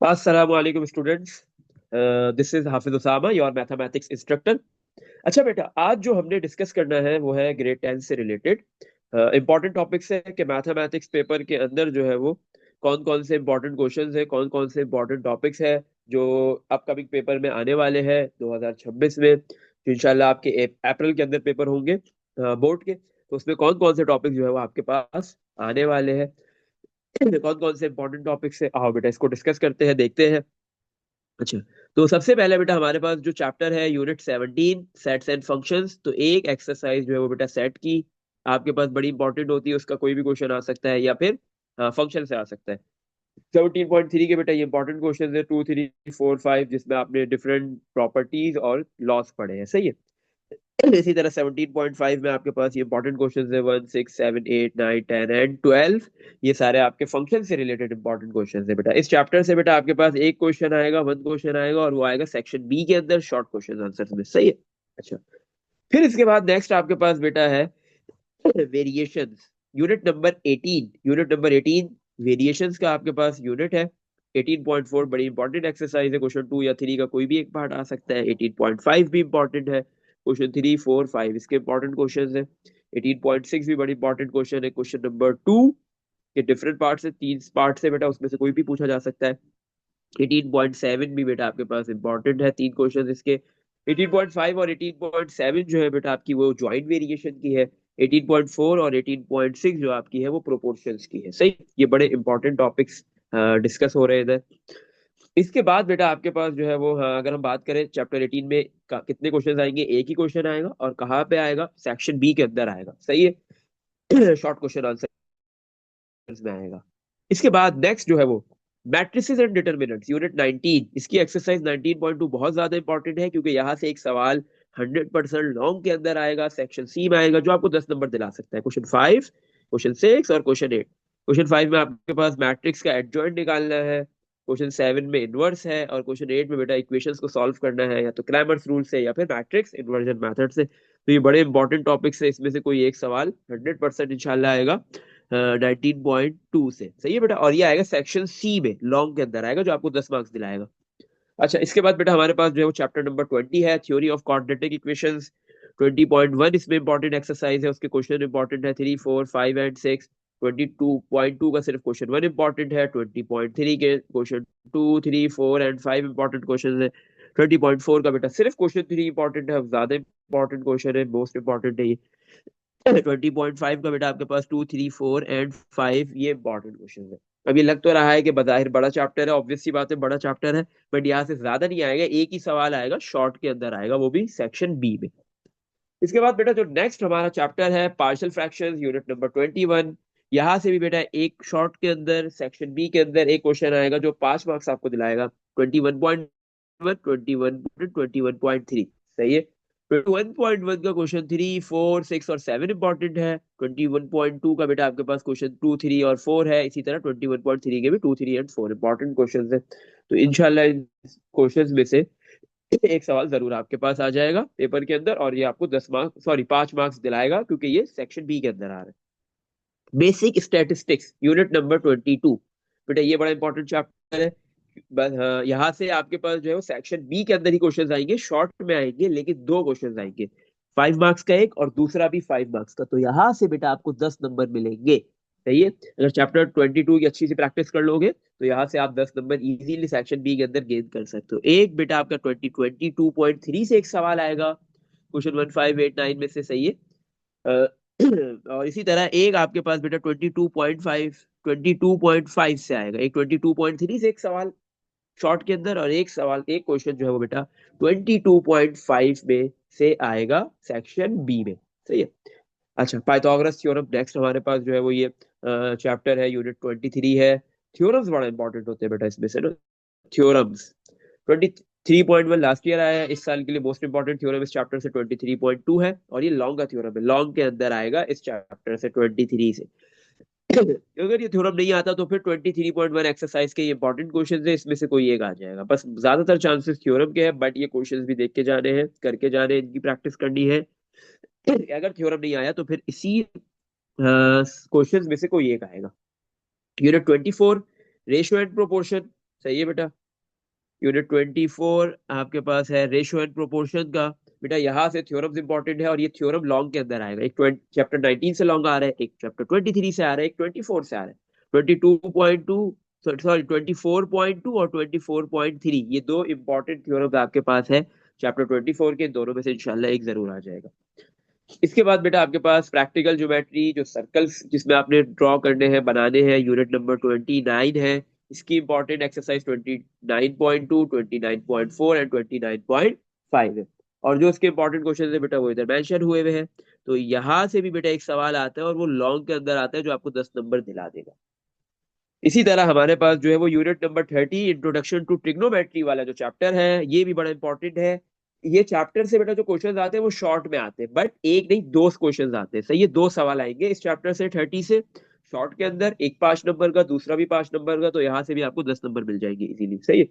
अस्सलाम वालेकुम students. This is Hafiz Usama, your mathematics instructor. अच्छा बेटा, आज जो हमने डिस्कस करना है वो है ग्रेड 10 से रिलेटेड इंपॉर्टेंट टॉपिक्स है कि मैथमेटिक्स पेपर के अंदर जो है वो कौन कौन से इंपॉर्टेंट क्वेश्चंस है, कौन कौन से इंपॉर्टेंट टॉपिक्स है जो अपकमिंग पेपर में आने वाले हैं 2026 में, जो इंशाल्लाह आपके अप्रैल के अंदर पेपर होंगे बोर्ड के। तो उसमें कौन कौन से टॉपिक जो है वो आपके पास आने वाले हैं, कौन कौन से इंपॉर्टेंट टॉपिक्स है, आओ बेटा इसको डिस्कस करते हैं, देखते हैं। अच्छा, तो सबसे पहले बेटा हमारे पास जो चैप्टर है यूनिट 17 सेट्स एंड फंक्शंस, तो एक एक्सरसाइज जो है वो बेटा सेट की आपके पास बड़ी इंपॉर्टेंट होती है, उसका कोई भी क्वेश्चन आ सकता है या फिर फंक्शन से आ सकता है। 17.3 के बेटा ये इंपॉर्टेंट क्वेश्चन है 2 3 4 5, जिसमें आपने डिफरेंट प्रॉपर्टीज और लॉस पढ़े हैं, सही है। इसी तरह 17.5 में आपके पास ये इंपॉर्टेंट क्वेश्चन है 1 6 7 8 9 10 एंड 12। ये सारे आपके फंक्शन से रिलेटेड इंपॉर्टेंट क्वेश्चन है बेटा। इस चैप्टर से बेटा आपके पास एक क्वेश्चन आएगा, वन क्वेश्चन आएगा, और वो आएगा सेक्शन बी के अंदर शॉर्ट क्वेश्चन आंसर में, सही है। अच्छा, फिर इसके बाद नेक्स्ट आपके पास बेटा है वेरिएशंस, यूनिट नंबर 18 वेरिएशंस का आपके पास यूनिट है। 18.4 बड़ी इंपॉर्टेंट एक्सरसाइज है, क्वेश्चन 2 या 3 का कोई भी एक पार्ट आ सकता है। 18.5 भी इंपॉर्टेंट है, क्वेश्चन 3 4 5 इसके इंपॉर्टेंट क्वेश्चन है। 18.6 भी बड़ी इंपॉर्टेंट क्वेश्चन है, क्वेश्चन नंबर 2 के डिफरेंट पार्ट से, 3 पार्ट से बेटा, उसमें से कोई भी पूछा जा सकता है। 18.7 भी बेटा आपके पास इंपॉर्टेंट है, 3 क्वेश्चन इसके। 18.5 और 18.7 जो है बेटा आपकी वो ज्वाइंट वेरिएशन की है। 18.4 और 18.6 जो आपकी है वो प्रोपोर्शंस की है, सही। ये बड़े इंपॉर्टेंट टॉपिक्स डिस्कस हो रहे हैं इधर। इसके बाद बेटा आपके पास जो है वो, अगर हम बात करें चैप्टर 18 में कितने क्वेश्चन आएंगे, एक ही क्वेश्चन आएगा, और कहाँ पे आएगा, सेक्शन बी के अंदर आएगा, सही है। शॉर्ट क्वेश्चन आंसर में आएगा। इसके बाद नेक्स्ट जो है वो मैट्रिसेस एंड डिटर्मिनेंट्स, यूनिट 19, इसकी एक्सरसाइज 19.2 बहुत ज्यादा इंपॉर्टेंट है, क्योंकि यहाँ से एक सवाल 100% लॉन्ग के अंदर आएगा, सेक्शन सी में आएगा, जो आपको 10 नंबर दिला सकता है। क्वेश्चन 5, क्वेश्चन 6 और क्वेश्चन 8। क्वेश्चन 5 में आपके पास मैट्रिक्स का एडजॉइंट निकालना है, क्वेश्चन 7 में इनवर्स है, और क्वेश्चन 8 में बेटा इक्वेशंस को सॉल्व करना है, या तो क्रैमर्स रूल से या फिर मैट्रिक्स इन्वर्जन मेथड से। तो ये बड़े इंपॉर्टेंट टॉपिक्स है, इसमें से कोई एक सवाल 100% इंशाल्लाह आएगा 19.2 से, सही है बेटा। और ये आएगा सेक्शन सी में, लॉन्ग के अंदर आएगा, जो आपको 10 मार्क्स दिलाएगा। अच्छा, इसके बाद बेटा हमारे पास जो है वो चैप्टर नंबर 20 है, थ्योरी ऑफ क्वाड्रेटिक इक्वेशंस। 20.1 इसमें इंपॉर्टेंट एक्सरसाइज है, उसके क्वेश्चन इंपॉर्टेंट है 3 4 5 एंड 6। 22.2 का सिर्फ क्वेश्चन 1 इंपॉर्टेंट है। 20.3 के क्वेश्चन 2 3 4 एंड 5 इंपॉर्टेंट क्वेश्चन है। 20.4 का बेटा सिर्फ क्वेश्चन 3 इंपॉर्टेंट है, ज्यादा इंपॉर्टेंट क्वेश्चन है, मोस्ट इंपॉर्टेंट है ये। 20.5 का बेटा आपके पास 2 3 4 एंड 5 ये इंपॉर्टेंट क्वेश्चन है। अब ये लग तो रहा है कि बज़ाहिर बड़ा चैप्टर है, ऑब्वियस सी बात है बड़ा चैप्टर है, बट यहाँ से ज्यादा नहीं आएगा, एक ही सवाल आएगा शॉर्ट के अंदर आएगा, वो भी सेक्शन बी में। इसके बाद बेटा जो नेक्स्ट हमारा चैप्टर है पार्शियल फ्रैक्शंस, यूनिट नंबर 21। यहाँ से भी बेटा एक शॉर्ट के अंदर सेक्शन बी के अंदर एक क्वेश्चन आएगा, जो 5 मार्क्स आपको दिलाएगा। 21.1, 21.3, सही है। 21.1 का क्वेश्चन 3 4 6 और 7 इंपॉर्टेंट है। 21.2 का बेटा आपके पास क्वेश्चन 2 3 और 4 है। इसी तरह 21.3 के भी 2 3 एंड 4 इंपॉर्टेंट क्वेश्चन है। तो इंशाल्लाह इन क्वेश्चन में से एक सवाल जरूर आपके पास आ जाएगा पेपर के अंदर, और ये आपको 10 मार्क्स, सॉरी 5 मार्क्स दिलाएगा, क्योंकि ये सेक्शन बी के अंदर आ रहा है। बेसिक स्टैटिस्टिक्स, यूनिट नंबर 22, बेटा ये बड़ा इंपॉर्टेंट चैप्टर है। यहाँ से आपके पास जो है वो सेक्शन बी के अंदर ही क्वेश्चन आएंगे, शॉर्ट में आएंगे, लेकिन दो क्वेश्चन आएंगे, 5 मार्क्स का एक और दूसरा भी 5 मार्क्स का। तो यहाँ से बेटा आपको 10 नंबर मिलेंगे, सही है। अगर चैप्टर 22 की अच्छी सी प्रैक्टिस कर लोगे तो यहाँ से आप 10 नंबर इजीली सेक्शन बी के अंदर गेन कर सकते हो। एक बेटा आपका 22.3 से एक सवाल आएगा, क्वेश्चन 1589 में से, सही है। अ, और इसी तरह एक आपके पास बेटा 22.5 से आएगा, एक 22.3 से एक सवाल शॉर्ट के अंदर, और एक सवाल एक क्वेश्चन जो है वो बेटा 22.5 में से आएगा सेक्शन बी में, सही है। अच्छा, पाइथागोरस थ्योरम नेक्स्ट हमारे पास जो है वो ये चैप्टर है, यूनिट 23 है। थ्योरम्स बड़ा इंपॉर्टेंट होते हैं बेटा इसमें से ना, थ्योरम्स। 23.1 लास्ट ईयर आया है, इस साल के लिए मोस्ट इंपॉर्टेंट थ्योरम इस चैप्टर से 23.2 है, और ये लॉन्ग का थ्योरम है, लॉन्ग के अंदर आएगा इस चैप्टर से 23 से। अगर ये थ्योरम नहीं आता तो फिर 23.1 एक्सरसाइज के ये इंपॉर्टेंट क्वेश्चन है, इसमें से कोई एक आ जाएगा, बस ज्यादातर चांसेस थ्योरम के हैं, बट ये क्वेश्चन भी देख के जाने हैं, करके जाने हैं, इनकी प्रैक्टिस करनी है। अगर थ्योरम नहीं आया तो फिर इसी क्वेश्चन में से कोई एक आएगा। यूनिट 24, रेशियो एंड प्रोपोर्शन, सही है बेटा। यूनिट 24 आपके पास है रेशियो एंड प्रोपोर्शन का। बेटा यहाँ से थ्योरम्स इंपॉर्टेंट है और ये थ्योरम लॉन्ग के अंदर आएगा। एक चैप्टर 19 से लॉन्ग आ रहा है, एक चैप्टर 23 से आ रहा है, एक 24 से आ रहा है। 22.2, सॉरी 24.2 और 24.3, ये दो इंपॉर्टेंट थ्योरम्स आपके पास है चैप्टर 24 के। दोनों में से इंशाल्लाह एक जरूर आ जाएगा। इसके बाद बेटा आपके पास प्रैक्टिकल ज्योमेट्री, जो सर्कल्स जिसमें आपने ड्रॉ करने हैं, बनाने हैं, यूनिट नंबर 29 है। इसकी इंपॉर्टेंट एक्सरसाइज 29.2, 29.4 एंड 29.5 है। और जो इसके इंपॉर्टेंट क्वेश्चन है बेटा वो इधर मेंशन हुए हुए हैं। तो यहाँ से भी बेटा एक सवाल आता है और वो लॉन्ग के अंदर आता है, जो आपको 10 नंबर दिला देगा। इसी तरह हमारे पास जो है वो unit number 30, introduction to trigonometry वाला जो चैप्टर है, ये भी बड़ा इंपॉर्टेंट है। ये चैप्टर से बेटा जो क्वेश्चंस आते हैं वो शॉर्ट में आते हैं, बट एक नहीं दो क्वेश्चंस आते हैं। सही है, दो सवाल आएंगे इस चैप्टर से 30 से शॉर्ट के अंदर, एक 5 नंबर का, दूसरा भी 5 नंबर का। तो यहाँ से भी आपको 10 नंबर मिल जाएंगे इजीली। सही है।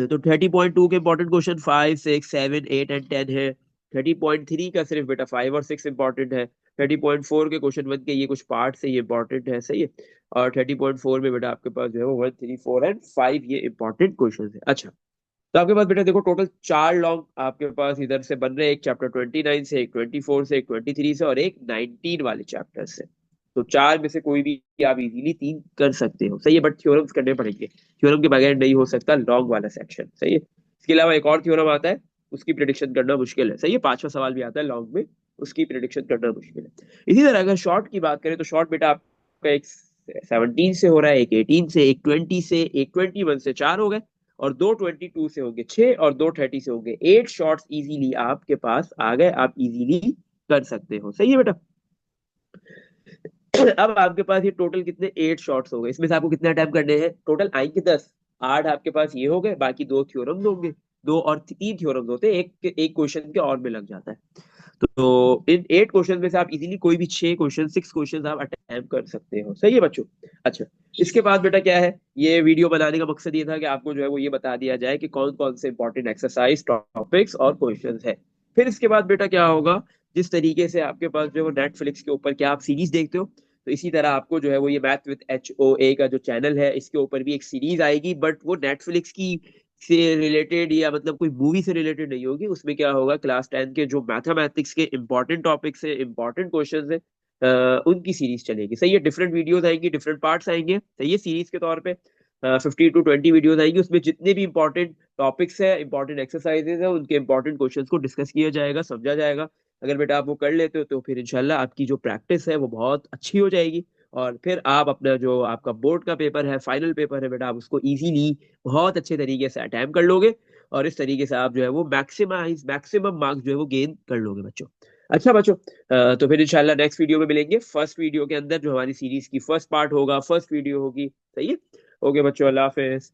तो 30.2 के इंपॉर्टेंट क्वेश्चन 5, 6, 7, 8 एंड 10 है। 30.3 का सिर्फ बेटा 5 और 6 इंपॉर्टेंट है। 30.4 के क्वेश्चन 1 के ये कुछ पार्ट से ये इंपॉर्टेंट है। सही है। और 30.4 में बेटा आपके पास जो है वो 1, 3, 4 एंड 5 ये इंपॉर्टेंट क्वेश्चन है। अच्छा, तो आपके पास बेटा देखो टोटल 4 लॉन्ग आपके पास इधर से बन रहे हैं, एक चैप्टर 29 से, एक 24 से, एक 23 से और एक 19 वाले चैप्टर से। तो चार में से कोई भी आप इजीली 3 कर सकते हो। सही है, बट थ्योरम्स करने पड़ेंगे, थ्योरम के बगैर नहीं हो सकता लॉन्ग वाला सेक्शन। सही है। इसके अलावा एक और थ्योरम आता है, उसकी प्रिडिक्शन करना मुश्किल है। सही है, 5वां सवाल भी आता है लॉन्ग में, उसकी प्रिडिक्शन करना मुश्किल है। इसी तरह अगर शॉर्ट की बात करें तो शॉर्ट बेटा आपका एक 17 से हो रहा है, एक 18 से, एक 20 से, एक 21 से, 4 हो गए। और दो 22 से होंगे 6 और दो 30 से होंगे 8 शॉट्स इजीली आपके पास आ गए, आप इजीली कर सकते हो। सही है बेटा। अब आपके पास ये टोटल कितने 8 शॉट्स हो गए, इसमें से आपको कितने अटेम्प्ट करने हैं, टोटल आएंगे 10। 8 आपके पास ये हो गए, बाकी दो थ्योरम्स होंगे। दो और 3 थ्योरम्स होते हैं, एक एक क्वेश्चन के और में लग जाता है। तो इन 8 क्वेश्चन में से आप इजीली कोई भी 6 क्वेश्चन आप अटेम्प्ट कर सकते हो। सही है बच्चों। अच्छा, इसके बाद बेटा क्या है, ये वीडियो बनाने का मकसद ये था कि आपको जो है वो ये बता दिया जाए कि कौन कौन से इंपॉर्टेंट एक्सरसाइज, टॉपिक्स और क्वेश्चंस है। फिर इसके बाद बेटा क्या होगा, जिस तरीके से आपके पास जो है वो नेटफ्लिक्स के ऊपर क्या आप सीरीज देखते हो, तो इसी तरह आपको जो है वो ये मैथ विद HOA का जो चैनल है, इसके ऊपर भी एक सीरीज आएगी, बट वो नेटफ्लिक्स की से रिलेटेड या मतलब कोई मूवी से रिलेटेड नहीं होगी। उसमें क्या होगा, क्लास 10 के जो मैथमेटिक्स के इंपॉर्टेंट टॉपिक्स है, इंपॉर्टेंट क्वेश्चन है, उनकी सीरीज चलेगी। सही है, डिफरेंट वीडियोस आएंगी, डिफरेंट पार्ट्स आएंगे। सही है, सीरीज के तौर पे 15 to 20 वीडियोस आएंगी, उसमें जितने भी इंपॉर्टेंट टॉपिक्स है, इंपॉर्टेंट एक्सरसाइजेज है, उनके इंपॉर्टेंट क्वेश्चन को डिस्कस किया जाएगा, समझा जाएगा। अगर बेटा आप वो कर लेते हो तो फिर इंशाल्लाह आपकी जो प्रैक्टिस है वो बहुत अच्छी हो जाएगी। और फिर आप अपना जो आपका बोर्ड का पेपर है, फाइनल पेपर है बेटा, आप उसको इजीली बहुत अच्छे तरीके से अटेम्प्ट कर लोगे। और इस तरीके से आप जो है वो मैक्सिमम मार्क्स जो है वो गेन कर लोगे बच्चों। अच्छा बच्चों, तो फिर इंशाल्लाह नेक्स्ट वीडियो में मिलेंगे, फर्स्ट वीडियो के अंदर जो हमारी सीरीज की फर्स्ट पार्ट होगा, फर्स्ट वीडियो होगी। सही है। ओके बच्चों, अल्लाह हाफिज।